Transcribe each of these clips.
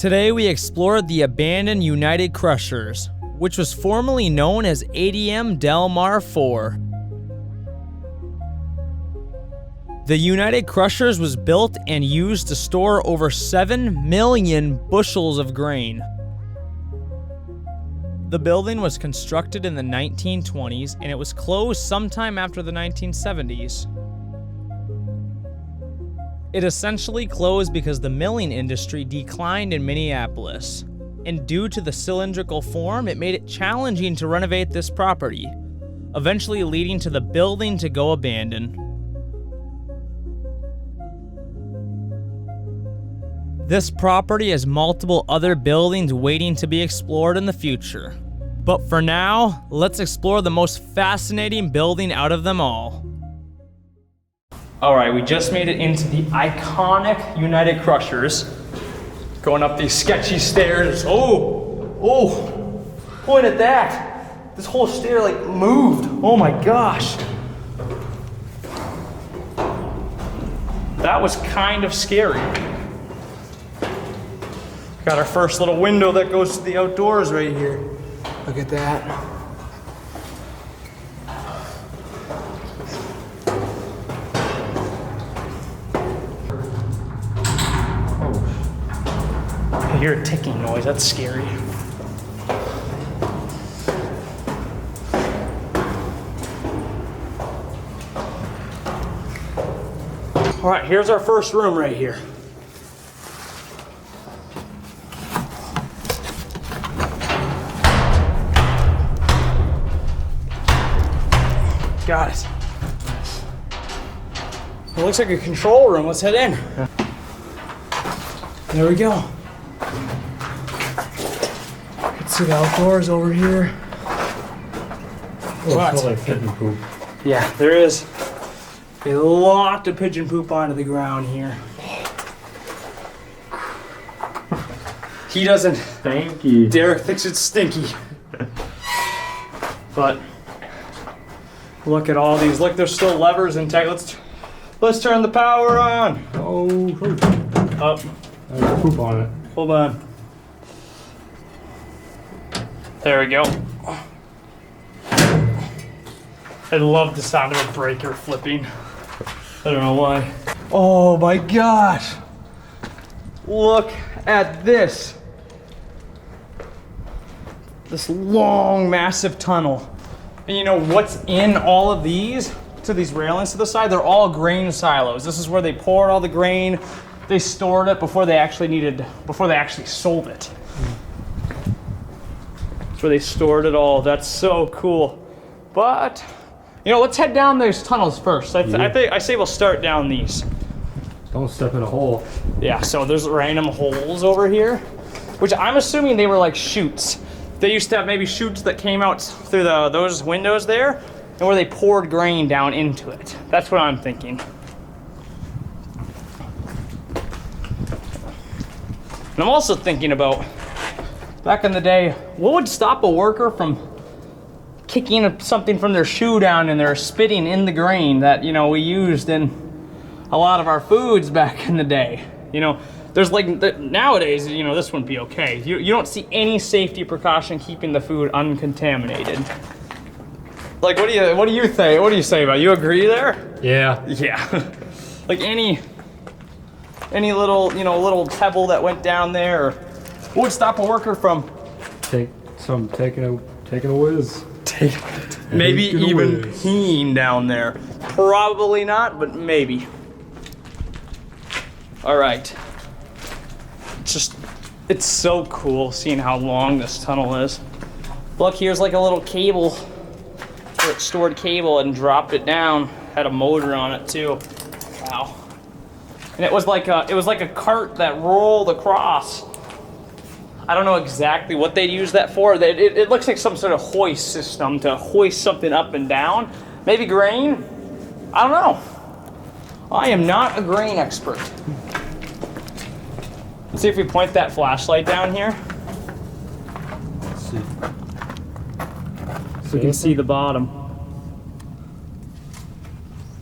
Today we explored the abandoned United Crushers, which was formerly known as ADM Del Mar 4. The United Crushers was built and used to store over 7 million bushels of grain. The building was constructed in the 1920s and it was closed sometime after the 1970s. It essentially closed because the milling industry declined in Minneapolis, and due to the cylindrical form, it made it challenging to renovate this property, eventually leading to the building to go abandoned. This property has multiple other buildings waiting to be explored in the future. But for now, let's explore the most fascinating building out of them all. All right, we just made it into the iconic United Crushers. Going up these sketchy stairs. Oh, point at that. This whole stair like moved. Oh my gosh. That was kind of scary. Got our first little window that goes to the outdoors right here. Look at that. I hear a ticking noise, that's scary. All right, here's our first room right here. Got it. It looks like a control room. Let's head in. There we go. Let's see the outdoors over here. Oh, it smells like pigeon poop. Yeah, there is a lot of pigeon poop onto the ground here. He doesn't. Stinky. Derek thinks it's stinky. But look at all these. Look, there's still levers intact. Let's turn the power on. Oh, Up. there's poop on it. Hold on. There we go. I love the sound of a breaker flipping. I don't know why. Oh my gosh. Look at this. This long, massive tunnel. And you know what's in all of these, to these railings to the side? They're all grain silos. This is where they poured all the grain. They stored it before they actually sold it. That's where they stored it all. That's so cool. But, you know, let's head down those tunnels first. I say we'll start down these. Don't step in a hole. Yeah, so there's random holes over here, which I'm assuming they were like chutes. They used to have maybe chutes that came out through those windows there, and where they poured grain down into it. That's what I'm thinking. And I'm also thinking about, back in the day, what would stop a worker from kicking something from their shoe down and they're spitting in the grain that, you know, we used in a lot of our foods back in the day? You know, there's like, nowadays, you know, this wouldn't be okay. You don't see any safety precaution keeping the food uncontaminated. Like, what do you think? What do you say about it? You agree there? Yeah. Yeah. Like any little, you know, little pebble that went down there, or what would stop a worker from taking a whiz. Maybe even peeing down there? Probably not, but maybe. All right. It's so cool seeing how long this tunnel is. Look, here's like a little cable, where it stored cable and dropped it down. Had a motor on it too. Wow. And it was like a cart that rolled across. I don't know exactly what they'd use that for. It looks like some sort of hoist system to hoist something up and down. Maybe grain? I don't know. I am not a grain expert. Let's see if we point that flashlight down here. Let's see. So we can see the bottom.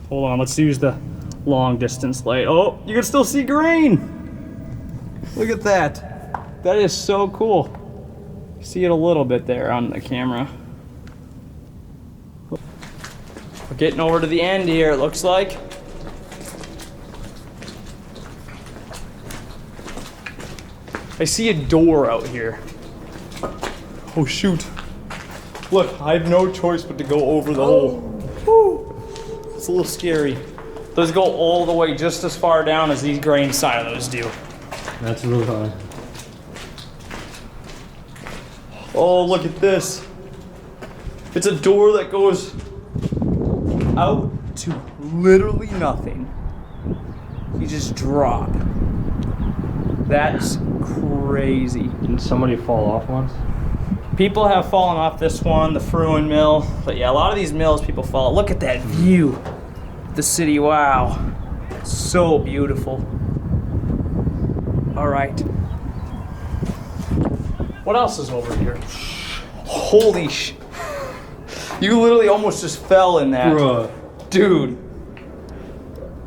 Hold on, let's use the long distance light. Oh, you can still see grain. Look at that. That is so cool. You see it a little bit there on the camera. We're getting over to the end here, it looks like. I see a door out here. Oh shoot. Look, I have no choice but to go over the hole. Woo. It's a little scary. Those go all the way just as far down as these grain silos do. That's really high. Oh, look at this. It's a door that goes out to literally nothing. You just drop. That's crazy. Didn't somebody fall off once? People have fallen off this one, the Fruin Mill. But yeah, a lot of these mills people fall. Look at that view. The city, wow. So beautiful. All right. What else is over here? Holy sh... You literally almost just fell in that. Bruh. Dude.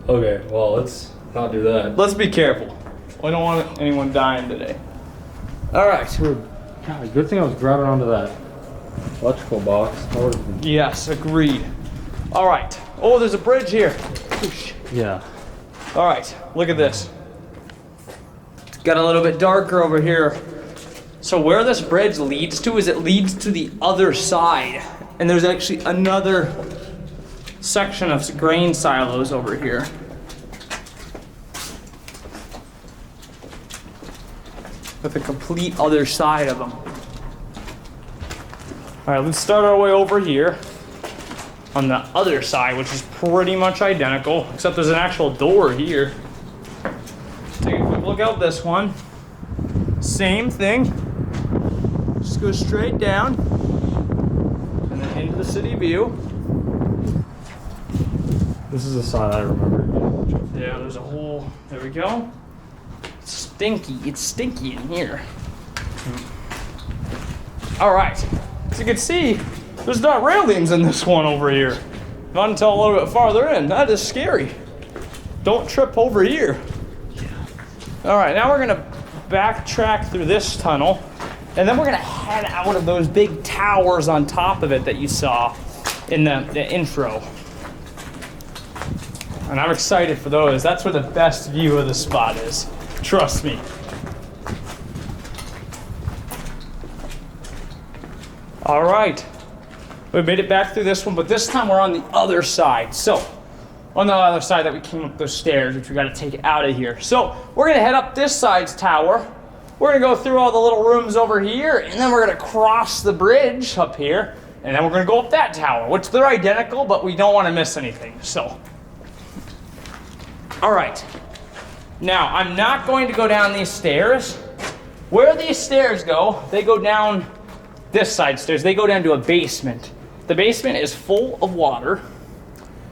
Okay, well, let's not do that. Let's be careful. We don't want anyone dying today. All right. God, good thing I was grabbing onto that electrical box. Yes, agreed. All right. Oh, there's a bridge here. Yeah. All right, look at this. Got a little bit darker over here. So where this bridge leads to is it leads to the other side. And there's actually another section of grain silos over here. With the complete other side of them. All right, let's start our way over here on the other side, which is pretty much identical, except there's an actual door here. Take a quick look out this one. Same thing. Just go straight down and then into the city view. This is the side I remember. Yeah, there's a hole. There we go. It's stinky. It's stinky in here. All right. As you can see, there's not railings in this one over here. Not until a little bit farther in. That is scary. Don't trip over here. All right, now we're gonna backtrack through this tunnel, and then we're gonna head out of those big towers on top of it that you saw in the intro. And I'm excited for those. That's where the best view of the spot is. Trust me. All right. We made it back through this one, but this time we're on the other side. So, on the other side that we came up those stairs, which we gotta take out of here. So, we're gonna head up this side's tower. We're gonna go through all the little rooms over here, and then we're gonna cross the bridge up here, and then we're gonna go up that tower, which they're identical, but we don't wanna miss anything, so. All right. Now, I'm not going to go down these stairs. Where these stairs go, they go down this side stairs. They go down to a basement. The basement is full of water.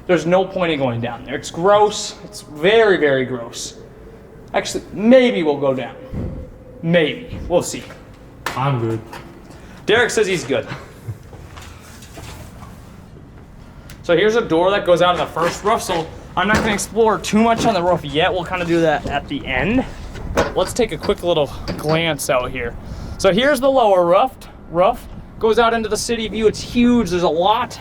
There's no point in going down there. It's gross. It's very, very gross. Actually, maybe we'll go down. Maybe. We'll see. I'm good. Derek says he's good. So here's a door that goes out of the first roof. So I'm not going to explore too much on the roof yet. We'll kind of do that at the end. But let's take a quick little glance out here. So here's the lower roof. Goes out into the city view. It's huge. There's a lot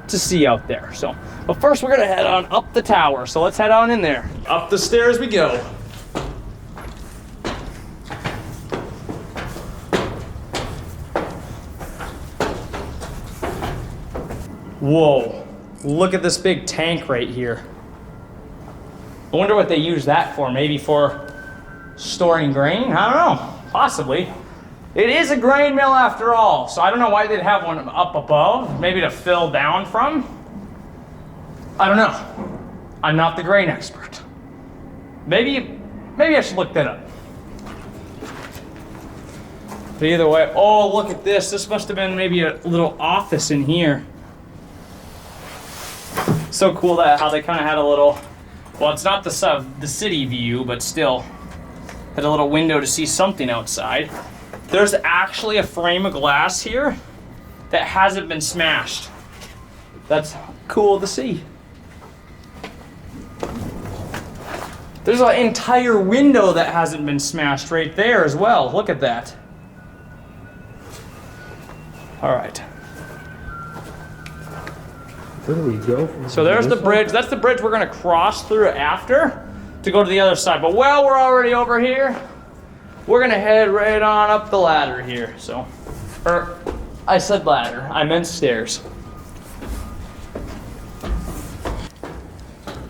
to see out there. So, but first we're gonna head on up the tower. So let's head on in there. Up the stairs we go. Whoa, look at this big tank right here. I wonder what they use that for. Maybe for storing grain? I don't know, possibly. It is a grain mill after all, so I don't know why they'd have one up above, maybe to fill down from. I don't know. I'm not the grain expert. Maybe I should look that up. But either way, oh, look at this. This must have been maybe a little office in here. So cool that how they kind of had a little, well, it's not the city view, but still had a little window to see something outside. There's actually a frame of glass here that hasn't been smashed. That's cool to see. There's an entire window that hasn't been smashed right there as well. Look at that. All right. Where do we go? So there's the bridge. That's the bridge we're gonna cross through after to go to the other side. But while we're already over here, we're gonna head right on up the ladder here. So, or I said ladder, I meant stairs.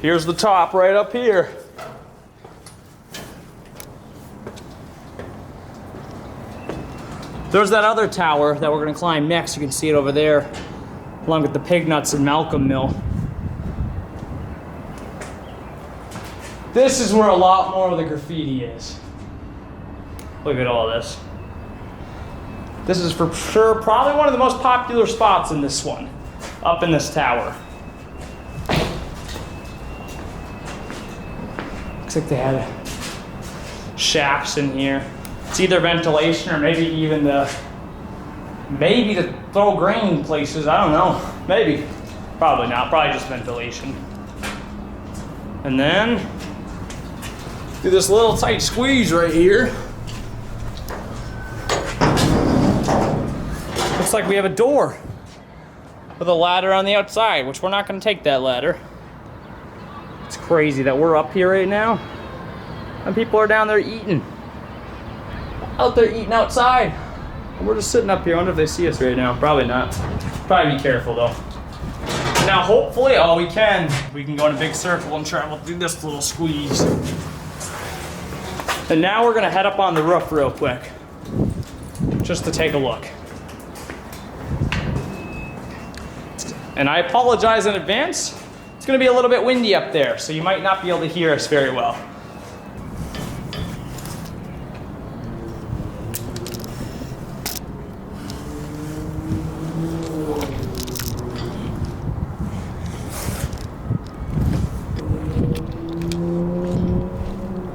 Here's the top right up here. There's that other tower that we're gonna climb next. You can see it over there, along with the pig nuts and Malcolm Mill. This is where a lot more of the graffiti is. Look at all this. This is for sure probably one of the most popular spots in this one, up in this tower. Looks like they had shafts in here. It's either ventilation or maybe even to throw grain places. I don't know. Maybe. Probably not. Probably just ventilation. And then do this little tight squeeze right here. Looks like we have a door with a ladder on the outside, which we're not going to take that ladder. It's crazy that we're up here right now and people are down there eating. Out there eating outside. And we're just sitting up here. I wonder if they see us right now. Probably not. Probably be careful though. Now hopefully, we can go in a big circle and travel through this little squeeze. And now we're gonna head up on the roof real quick, just to take a look. And I apologize in advance. It's gonna be a little bit windy up there, so you might not be able to hear us very well.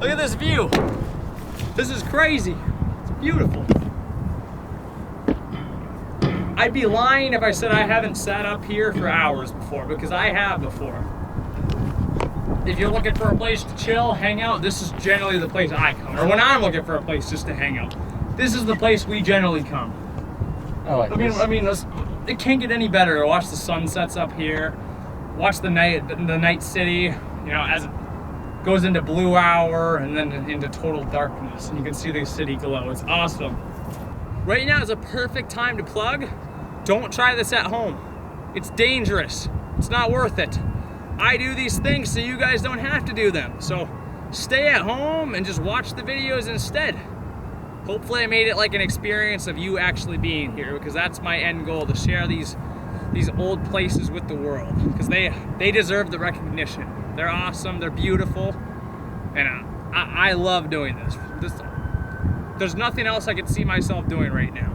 Look at this view. This is crazy. It's beautiful. I'd be lying if I said I haven't sat up here for hours before, because I have before. If you're looking for a place to chill, hang out, this is generally the place I come. Or when I'm looking for a place just to hang out, this is the place we generally come. I mean, it can't get any better to watch the sunsets up here, watch the night city, you know, as it goes into blue hour and then into total darkness, and you can see the city glow. It's awesome. Right now is a perfect time to plug. Don't try this at home. It's dangerous. It's not worth it. I do these things so you guys don't have to do them. So stay at home and just watch the videos instead. Hopefully I made it like an experience of you actually being here, because that's my end goal, to share these old places with the world, because they deserve the recognition. They're awesome, they're beautiful, and I love doing this. There's nothing else I could see myself doing right now.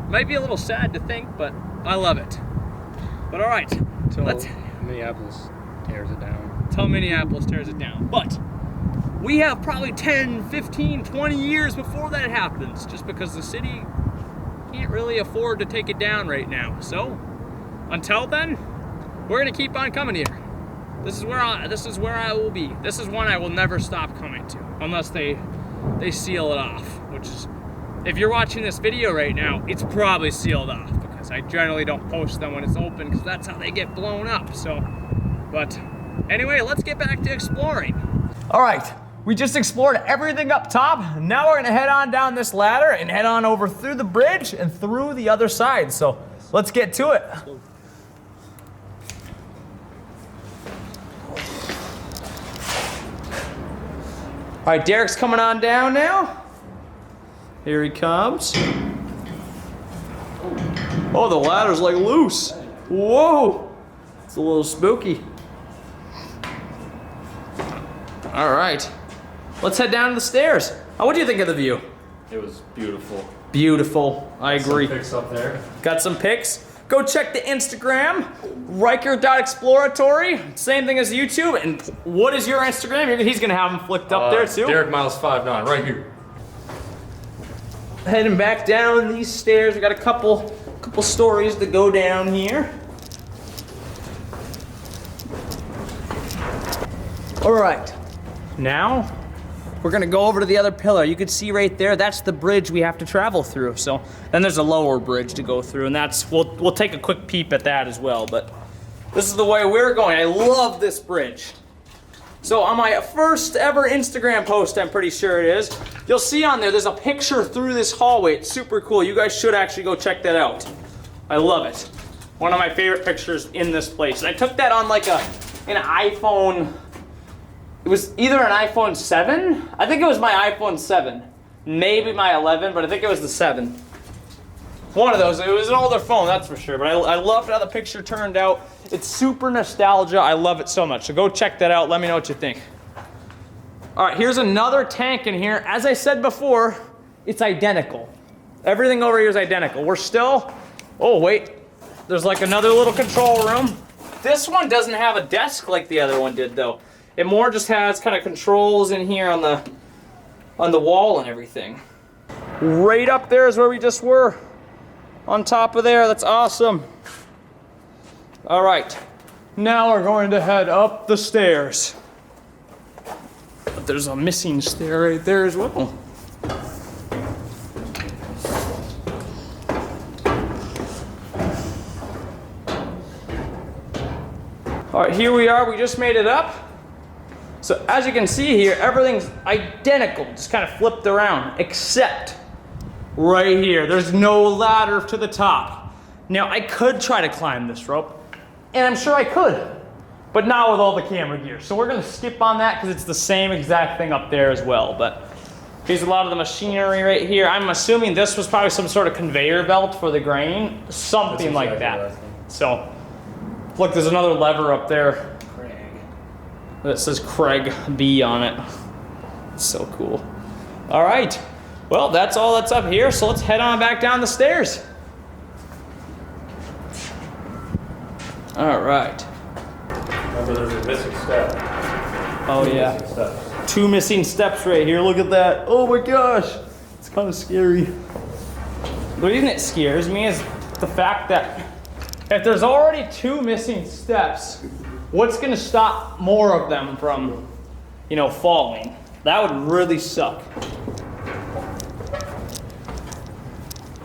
Might be a little sad to think, but I love it. But all right, let's... Minneapolis tears it down. Till Minneapolis tears it down. But we have probably 10, 15, 20 years before that happens, just because the city can't really afford to take it down right now. So until then, we're gonna keep on coming here. This is where I will be. This is one I will never stop coming to, unless they seal it off, which is, if you're watching this video right now, it's probably sealed off, because I generally don't post them when it's open, because that's how they get blown up. So, but anyway, let's get back to exploring. All right, we just explored everything up top. Now we're gonna head on down this ladder and head on over through the bridge and through the other side. So let's get to it. All right, Derek's coming on down now. Here he comes. Oh, the ladder's like loose. Whoa, it's a little spooky. All right, let's head down the stairs. What do you think of the view? It was beautiful. Beautiful, I agree. Some pics up there. Got some pics. Go check the Instagram, reichert.exploratory. Same thing as YouTube. And what is your Instagram? He's gonna have them flicked up there too. Derek Miles 59, right here. Heading back down these stairs. We got a couple stories to go down here. All right, Now, we're gonna go over to the other pillar. You can see right there, that's the bridge we have to travel through. So then there's a lower bridge to go through, and that's, we'll take a quick peep at that as well. But this is the way we're going. I love this bridge. So on my first ever Instagram post, I'm pretty sure it is, you'll see on there, there's a picture through this hallway. It's super cool. You guys should actually go check that out. I love it. One of my favorite pictures in this place. And I took that on like an iPhone. It was either an iPhone 7. I think it was my iPhone 7. Maybe my 11, but I think it was the 7. One of those. It was an older phone, that's for sure. But I loved how the picture turned out. It's super nostalgia. I love it so much. So go check that out. Let me know what you think. All right, here's another tank in here. As I said before, it's identical. Everything over here is identical. We're still, oh wait, there's like another little control room. This one doesn't have a desk like the other one did though. It more just has kind of controls in here on the wall and everything. Right up there is where we just were. On top of there, that's awesome. All right, now we're going to head up the stairs. But there's a missing stair right there as well. All right, here we are, we just made it up. So as you can see here, everything's identical, just kind of flipped around, except right here. There's no ladder to the top. Now I could try to climb this rope, and I'm sure I could, but not with all the camera gear. So we're gonna skip on that because it's the same exact thing up there as well. But here's a lot of the machinery right here. I'm assuming this was probably some sort of conveyor belt for the grain, something like that. So look, there's another lever up there that says Craig B on it. It's so cool. All right, well, that's all that's up here, so let's head on back down the stairs. All right. Remember, there's a missing step. Oh yeah. Missing steps. 2 missing steps right here, look at that. Oh my gosh, it's kind of scary. The reason it scares me is the fact that if there's already 2 missing steps, what's gonna stop more of them from, you know, falling? That would really suck.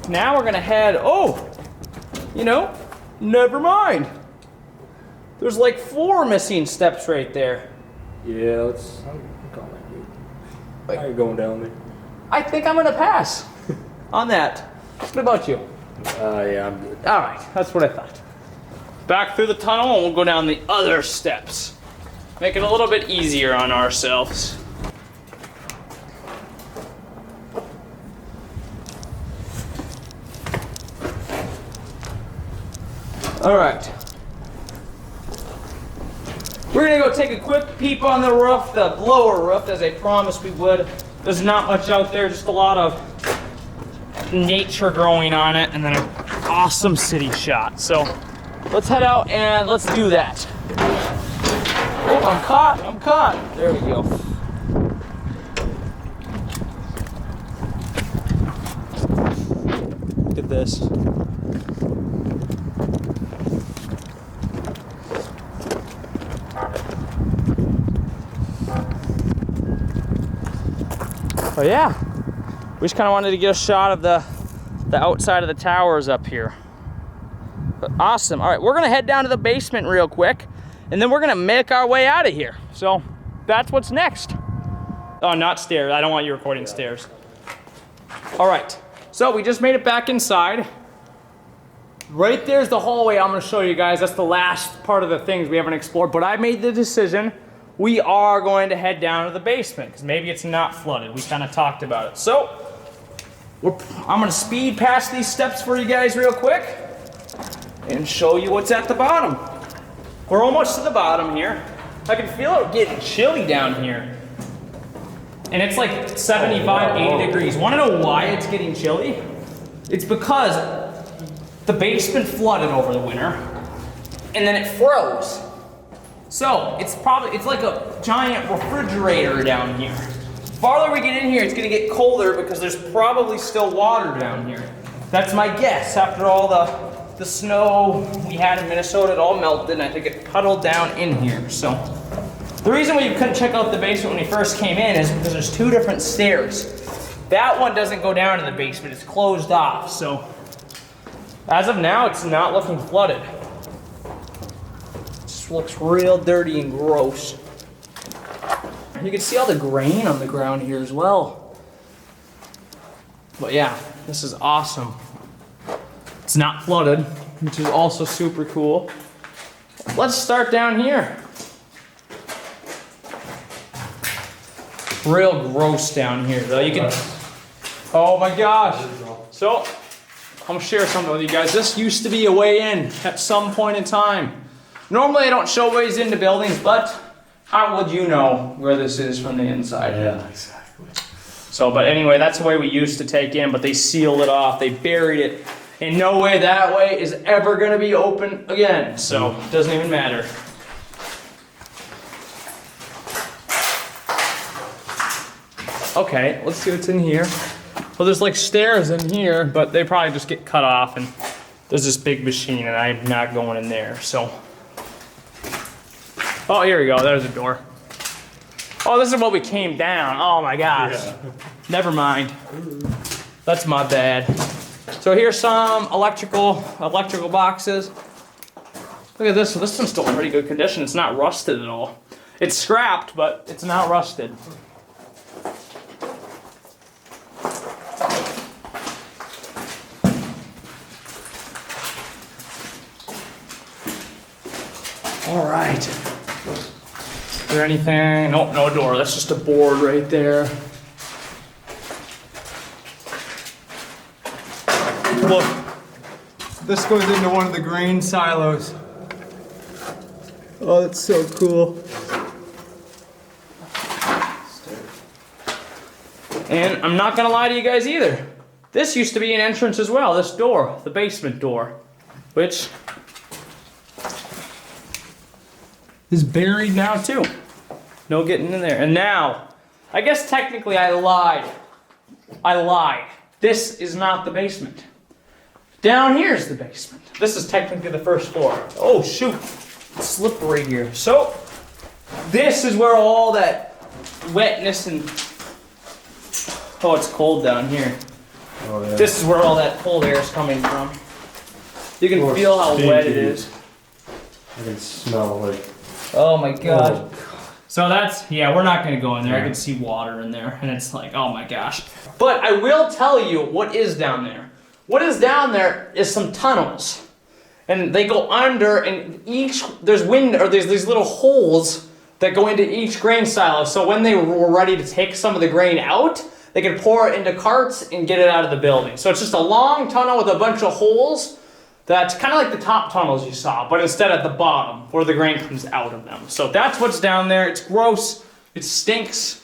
Now we're gonna head, oh, you know, never mind. There's like 4 missing steps right there. Yeah, let's. I'm calling you. How are you going down there? I think I'm gonna pass on that. What about you? Yeah, I'm good. All right, that's what I thought. Back through the tunnel and we'll go down the other steps. Make it a little bit easier on ourselves. All right. We're gonna go take a quick peep on the roof, the lower roof, as I promised we would. There's not much out there, just a lot of nature growing on it, and then an awesome city shot. So let's head out and let's do that. Oh, I'm caught. There we go. Look at this. Oh yeah, we just kind of wanted to get a shot of the outside of the towers up here. But awesome. All right, we're gonna head down to the basement real quick, and then we're gonna make our way out of here. So that's what's next. Oh, not stairs. I don't want you recording stairs. All right, so we just made it back inside. Right there's the hallway I'm gonna show you guys. That's the last part of the things we haven't explored, but I made the decision. We are going to head down to the basement because maybe it's not flooded. We kind of talked about it. So I'm gonna speed past these steps for you guys real quick and show you what's at the bottom. We're almost to the bottom here. I can feel it getting chilly down here. And it's like 75, 80 degrees. Wanna know why it's getting chilly? It's because the basement flooded over the winter and then it froze. So it's like a giant refrigerator down here. Farther we get in here, it's gonna get colder because there's probably still water down here. That's my guess. After all the snow we had in Minnesota, it all melted and I think it puddled down in here. So The reason why you couldn't check out the basement when you first came in is because there's 2 different stairs. That one doesn't go down in the basement, it's closed off. So as of now, it's not looking flooded. It just looks real dirty and gross. You can see all the grain on the ground here as well. But yeah, this is awesome. It's not flooded, which is also super cool. Let's start down here. Real gross down here though. You can, oh my gosh. So, I'm gonna share something with you guys. This used to be a way in at some point in time. Normally I don't show ways into buildings, but how would you know where this is from the inside? Yeah, exactly. So, but anyway, that's the way we used to take in, but they sealed it off. They buried it. In no way that way is ever gonna be open again. So, it doesn't even matter. Okay, let's see what's in here. Well, there's like stairs in here, but they probably just get cut off, and there's this big machine, and I'm not going in there, so. Oh, here we go, there's a door. Oh, this is what we came down. Oh my gosh. Yeah. Never mind. That's my bad. So here's some electrical boxes. Look at this, this one's still in pretty good condition. It's not rusted at all. It's scrapped, but it's not rusted. All right. Is there anything? Nope, no door. That's just a board right there. Look, this goes into one of the grain silos. Oh, that's so cool. And I'm not gonna lie to you guys either. This used to be an entrance as well, this door, the basement door, which is buried now too. No getting in there. And now, I guess technically I lied. This is not the basement. Down here is the basement. This is technically the first floor. Oh shoot, it's slippery here. So, this is where all that wetness and, oh, it's cold down here. Oh, yeah. This is where all that cold air is coming from. You can Or feel how wet it stinky. is. I can smell like. Oh my god. Oh. So that's, yeah, we're not gonna go in there. I Yeah. can see water in there, and it's like, oh my gosh. But I will tell you what is down there. What is down there is some tunnels. And they go under, and there's these little holes that go into each grain silo. So when they were ready to take some of the grain out, they could pour it into carts and get it out of the building. So it's just a long tunnel with a bunch of holes. That's kind of like the top tunnels you saw, but instead at the bottom, where the grain comes out of them. So that's what's down there. It's gross. It stinks.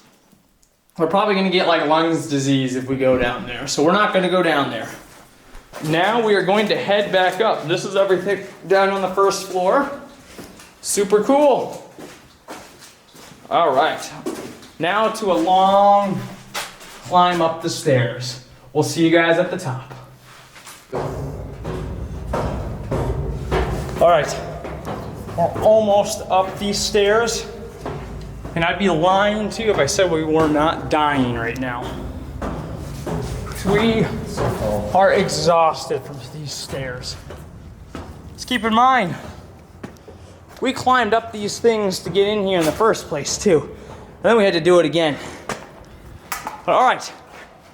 We're probably going to get like lungs disease if we go down there. So we're not going to go down there. Now we are going to head back up. This is everything down on the first floor. Super cool. All right. Now to a long climb up the stairs. We'll see you guys at the top. All right, we're almost up these stairs, and I'd be lying to you if I said we were not dying right now. We are exhausted from these stairs. Let's keep in mind, we climbed up these things to get in here in the first place too, and then we had to do it again. But all right,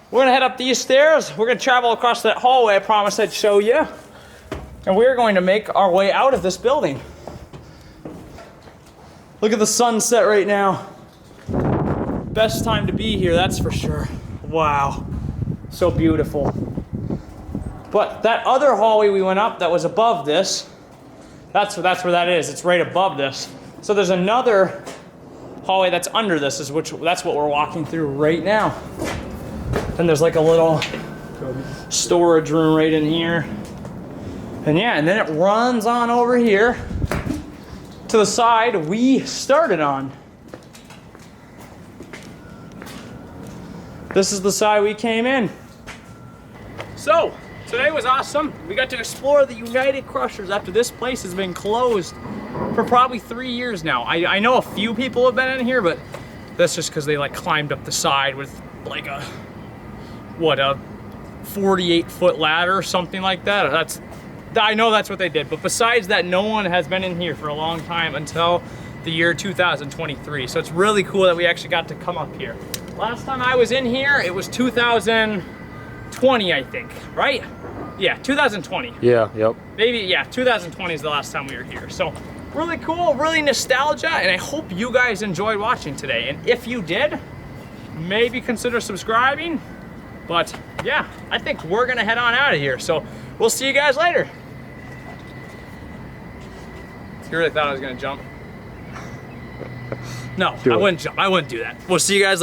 we're gonna head up these stairs. We're gonna travel across that hallway I promised I'd show you. And we're going to make our way out of this building. Look at the sunset right now. Best time to be here, that's for sure. Wow, so beautiful. But that other hallway we went up that was above this, that's where that is. It's right above this. So there's another hallway that's under this, that's what we're walking through right now. And there's like a little storage room right in here. And yeah, and then it runs on over here to the side we started on. This is the side we came in. So, today was awesome. We got to explore the United Crushers after this place has been closed for probably 3 years now. I know a few people have been in here, but that's just because they like climbed up the side with like a 48-foot ladder or something like that. I know that's what they did. But besides that, no one has been in here for a long time until the year 2023. So it's really cool that we actually got to come up here. Last time I was in here, it was 2020, I think, right? Yeah, 2020. Yeah, yep. Maybe, yeah, 2020 is the last time we were here. So really cool, really nostalgia, and I hope you guys enjoyed watching today. And if you did, maybe consider subscribing. But yeah, I think we're gonna head on out of here. So we'll see you guys later. You really thought I was gonna jump? No, I wouldn't jump. I wouldn't do that. We'll see you guys later.